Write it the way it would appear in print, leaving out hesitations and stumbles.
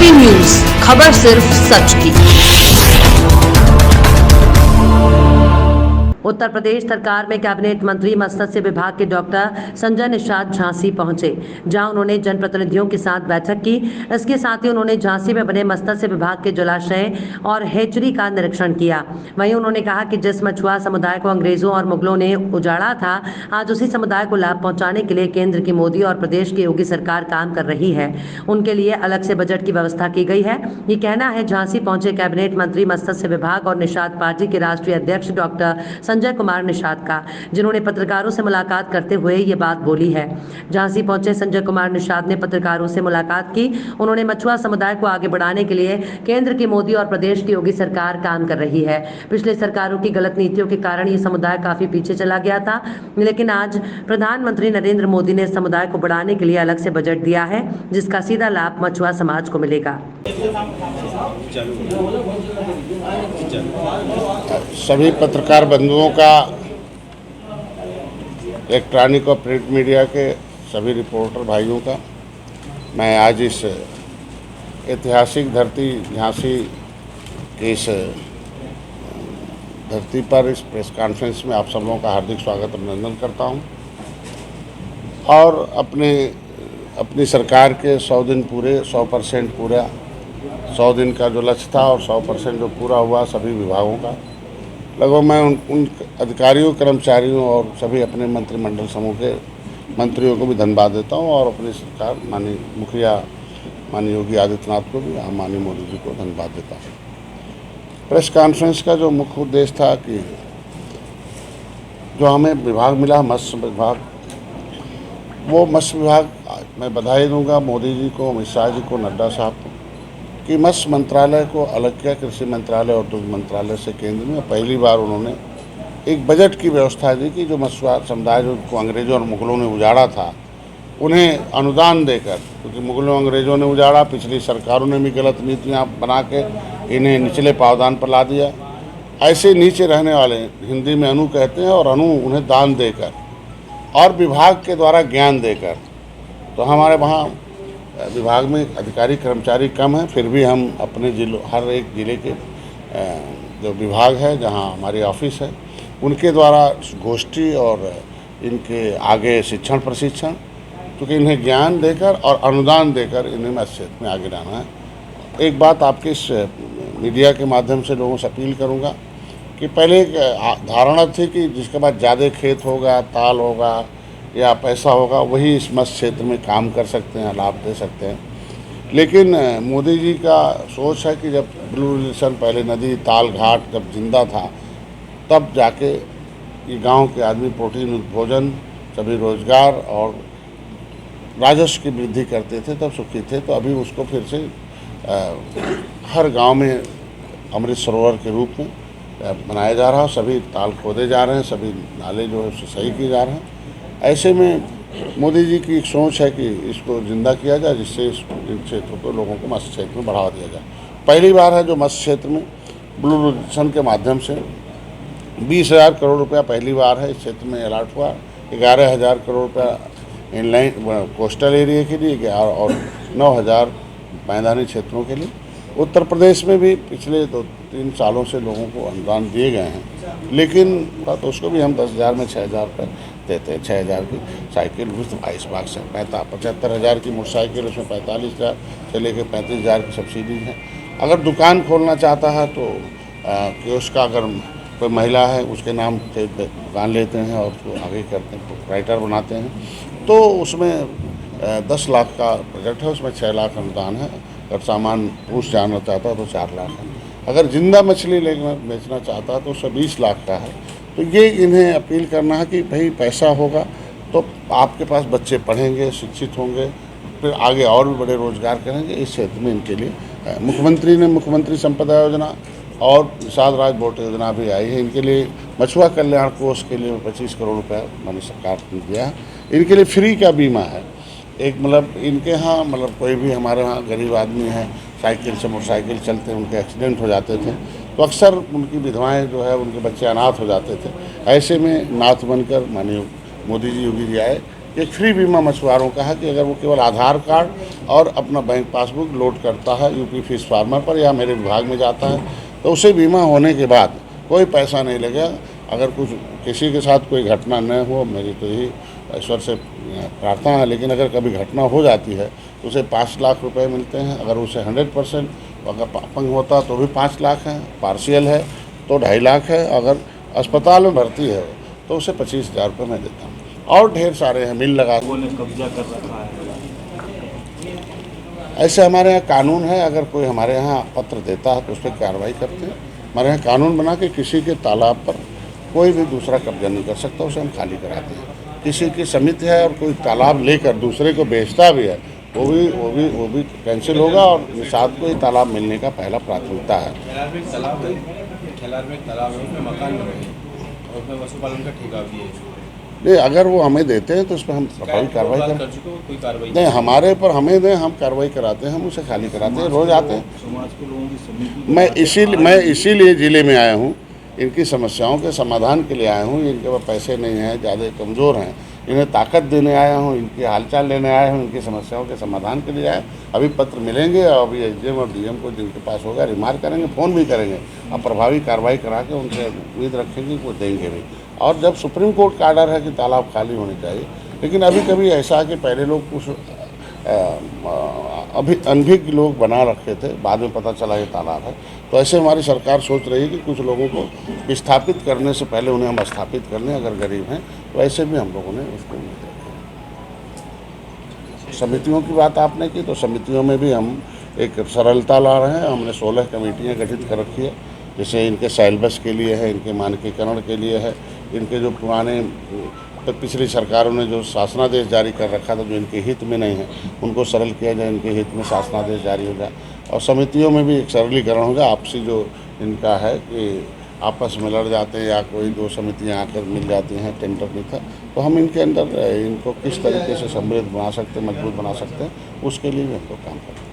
ABP news, खबर सिर्फ सच की। उत्तर प्रदेश सरकार में कैबिनेट मंत्री मत्स्य विभाग के डॉक्टर संजय निषाद झांसी पहुंचे, जहां उन्होंने जनप्रतिनिधियों के साथ बैठक की। इसके साथ ही उन्होंने झांसी में बने मत्स्य विभाग के जलाशय और हैचरी का निरीक्षण किया। वहीं उन्होंने कहा कि जिस मछुआ समुदाय को अंग्रेजों और मुगलों ने उजाड़ा था, आज उसी समुदाय को लाभ पहुंचाने के लिए केंद्र की मोदी और प्रदेश की योगी सरकार काम कर रही है। उनके लिए अलग से बजट की व्यवस्था की गई है। ये कहना है झांसी पहुंचे कैबिनेट मंत्री मत्स्य विभाग और निषाद पार्टी के राष्ट्रीय अध्यक्ष डॉक्टर संजय कुमार निषाद का, जिन्होंने पत्रकारों से मुलाकात करते हुए ये बात बोली है। झांसी पहुंचे संजय कुमार निषाद ने पत्रकारों से मुलाकात की। उन्होंने मछुआ समुदाय को आगे बढ़ाने के लिए केंद्र की मोदी और प्रदेश की योगी सरकार काम कर रही है। पिछले सरकारों की गलत नीतियों के कारण ये समुदाय काफी पीछे चला गया था, लेकिन आज प्रधानमंत्री नरेंद्र मोदी ने समुदाय को बढ़ाने के लिए अलग से बजट दिया है, जिसका सीधा लाभ मछुआ समाज को मिलेगा। सभी पत्रकार बंधुओं का, इलेक्ट्रॉनिक और प्रिंट मीडिया के सभी रिपोर्टर भाइयों का, मैं आज इस ऐतिहासिक धरती झांसी की इस धरती पर इस प्रेस कॉन्फ्रेंस में आप सब लोगों का हार्दिक स्वागत अभिनंदन करता हूं। और अपनी सरकार के 100 दिन पूरे, 100% पूरा, 100 दिन का जो लक्ष्य था और 100% जो पूरा हुआ सभी विभागों का, लगभग मैं उन अधिकारियों, कर्मचारियों और सभी अपने मंत्रिमंडल समूह के मंत्रियों को भी धन्यवाद देता हूं और अपनी सरकार माननीय मुखिया माननीय योगी आदित्यनाथ को भी, माननीय मोदी जी को धन्यवाद देता हूं। प्रेस कॉन्फ्रेंस का जो मुख्य उद्देश्य था कि जो हमें विभाग मिला मत्स्य विभाग, वो मत्स्य विभाग मैं बधाई दूंगा मोदी जी को, अमित शाह जी को, नड्डा साहब को कि मत्स्य मंत्रालय को अलग किया कृषि मंत्रालय और दुग्ध मंत्रालय से। केंद्र में पहली बार उन्होंने एक बजट की व्यवस्था दी कि जो मछुआ समुदाय को अंग्रेजों और मुगलों ने उजाड़ा था, उन्हें अनुदान देकर, क्योंकि मुगलों अंग्रेजों ने उजाड़ा, पिछली सरकारों ने भी गलत नीतियाँ बना के इन्हें निचले पावदान पर ला दिया। ऐसे नीचे रहने वाले, हिंदी में अनु कहते हैं, और अनु उन्हें दान देकर और विभाग के द्वारा ज्ञान देकर। तो हमारे वहाँ विभाग में अधिकारी कर्मचारी कम हैं, फिर भी हम अपने जिलों, हर एक ज़िले के जो विभाग है जहाँ हमारी ऑफिस है, उनके द्वारा गोष्ठी और इनके आगे शिक्षण प्रशिक्षण, क्योंकि इन्हें ज्ञान देकर और अनुदान देकर इन्हें मत्स्य क्षेत्र में आगे लाना है। एक बात आपके इस मीडिया के माध्यम से लोगों से अपील करूँगा कि पहले एक धारणा थी कि जिसके पास ज़्यादा खेत होगा, ताल होगा या पैसा होगा, वही इस मत्स्य क्षेत्र में काम कर सकते हैं, लाभ दे सकते हैं। लेकिन मोदी जी का सोच है कि जब ब्लू रिलेशन, पहले नदी, ताल, घाट जब जिंदा था, तब जाके ये गांव के आदमी प्रोटीन भोजन, सभी रोजगार और राजस्व की वृद्धि करते थे, तब सुखी थे। तो अभी उसको फिर से हर गांव में अमृत सरोवर के रूप में बनाया जा रहा है। सभी ताल खोदे जा रहे हैं, सभी नाले जो है उससे सही किए जा रहे हैं। ऐसे में मोदी जी की एक सोच है कि इसको जिंदा किया जाए, जिससे इन क्षेत्रों को, लोगों को मत्स्य क्षेत्र में बढ़ावा दिया जाए। पहली बार है जो मत्स्य क्षेत्र में ब्लू रिलेशन के माध्यम से 20,000 करोड़ रुपया पहली बार है इस क्षेत्र में अलॉट हुआ। 11,000 करोड़ रुपया इनलाइन कोस्टल एरिया के लिए और 9,000 मैदानी क्षेत्रों के लिए। उत्तर प्रदेश में भी पिछले 2-3 सालों से लोगों को अनुदान दिए गए हैं, लेकिन तो उसको भी हम 10,000 में 6,000 रुपये देते हैं। 6,000 की साइकिल 22 भाग से 75,000 की मोटरसाइकिल, उसमें 45,000 से लेकर 35,000 की सब्सिडी है। अगर दुकान खोलना चाहता है तो कियोस्क का, अगर कोई महिला है उसके नाम से दुकान लेते हैं और उसको आगे करते हैं, प्रोप्राइटर बनाते हैं, तो उसमें 10 लाख का बजट है, उसमें 6 लाख अनुदान है। अगर सामान पुरुष जानना चाहता है तो 4 लाख है। अगर जिंदा मछली बेचना चाहता है तो उसमें 20 लाख का है। तो ये इन्हें अपील करना है कि भाई पैसा होगा तो आपके पास बच्चे पढ़ेंगे, शिक्षित होंगे, फिर आगे और भी बड़े रोजगार करेंगे। इस क्षेत्र में इनके लिए मुख्यमंत्री ने मुख्यमंत्री संपदा योजना और निषाद राज बोट योजना भी आई है। इनके लिए मछुआ कल्याण कोष के लिए 25 करोड़ रुपया मैंने सरकार ने दिया है। इनके लिए फ्री का बीमा है। एक मतलब इनके यहाँ, मतलब कोई भी हमारे यहाँ गरीब आदमी है, साइकिल से मोटरसाइकिल चलते उनके एक्सीडेंट हो जाते थे, तो अक्सर उनकी विधवाएं जो है, उनके बच्चे अनाथ हो जाते थे। ऐसे में नाथ बनकर माननीय मोदी जी, योगी जी आए एक फ्री बीमा मछुआरों का है कि अगर वो केवल आधार कार्ड और अपना बैंक पासबुक लोड करता है यूपी फिश फार्मर पर या मेरे विभाग में जाता है तो उसे बीमा होने के बाद कोई पैसा नहीं लगेगा। अगर कुछ किसी के साथ कोई घटना न हो, मेरी तो यही ईश्वर से प्रार्थना है, लेकिन अगर कभी घटना हो जाती है तो उसे 5 लाख रुपए मिलते हैं। अगर उसे 100% अगर अपंग होता तो भी 5 लाख है, पार्शियल है तो 2.5 लाख है, अगर अस्पताल में भर्ती है तो उसे 25,000 रुपये मैं देता हूँ। और ढेर सारे हैं, मिल लगा लोगों ने कब्जा कर रखा है। ऐसे हमारे यहाँ कानून है, अगर कोई हमारे यहाँ पत्र देता है तो उस पर कार्रवाई करते हैं। हमारे यहाँ कानून बना के किसी के तालाब पर कोई भी दूसरा कब्जा नहीं कर सकता, उसे हम खाली कराते हैं। किसी की समिति है और कोई तालाब लेकर दूसरे को बेचता भी है वो भी कैंसिल होगा और निषाद को ये तालाब मिलने का पहला प्राथमिकता है। खेलार में एक तालाब है, उसमें मकान बने हैं और उसमें पशुपालन का ठेका भी है। नहीं, अगर वो हमें देते हैं तो उस पर हम प्रभावी कार्रवाई कर करें। चुके हो, कोई कार्रवाई नहीं, हमारे पर हमें दें, हम कार्रवाई कराते हैं, हम उसे खाली कराते हैं, रोज आते हैं। समाज के लोगों की समिति मैं इसीलिए ज़िले में आया हूँ, इनकी समस्याओं के समाधान के लिए आया हूँ। इनके पास पैसे नहीं हैं, ज़्यादा कमज़ोर हैं, इन्हें ताकत देने आया हूँ, इनकी हालचाल लेने आया हूँ, इनकी समस्याओं के समाधान के लिए आया। अभी पत्र मिलेंगे और अभी एसडीएम और डीएम को जिनके पास होगा रिमार्क करेंगे, फ़ोन भी करेंगे और प्रभावी कार्रवाई करा के उनसे उम्मीद रखेंगे कि वो देंगे भी। और जब सुप्रीम कोर्ट का आर्डर है कि तालाब खाली होने चाहिए, लेकिन अभी कभी ऐसा है कि पहले लोग कुछ अभी अनभिज्ञ लोग बना रखे थे, बाद में पता चला ये तालाब है। तो ऐसे हमारी सरकार सोच रही है कि कुछ लोगों को विस्थापित करने से पहले उन्हें हम स्थापित कर लें, अगर गरीब हैं तो ऐसे भी हम लोगों ने उसको समितियों की बात आपने की, तो समितियों में भी हम एक सरलता ला रहे हैं। हमने 16 कमेटियाँ गठित कर रखी है, जैसे इनके साइलबस के लिए है, इनके मानकीकरण के लिए है, इनके जो पुराने तो पिछली सरकारों ने जो शासनादेश जारी कर रखा था जो इनके हित में नहीं है उनको सरल किया जाए, इनके हित में शासनादेश जारी हो जाए। और समितियों में भी एक सरलीकरण होगा। आपसी जो इनका है कि आपस में लड़ जाते हैं या कोई 2 समितियां आकर मिल जाती हैं, टेंडर नहीं था, तो हम इनके अंदर इनको किस तरीके से समृद्ध बना सकते हैं, मजबूत बना सकते हैं, उसके लिए भी हम लोग काम करते हैं।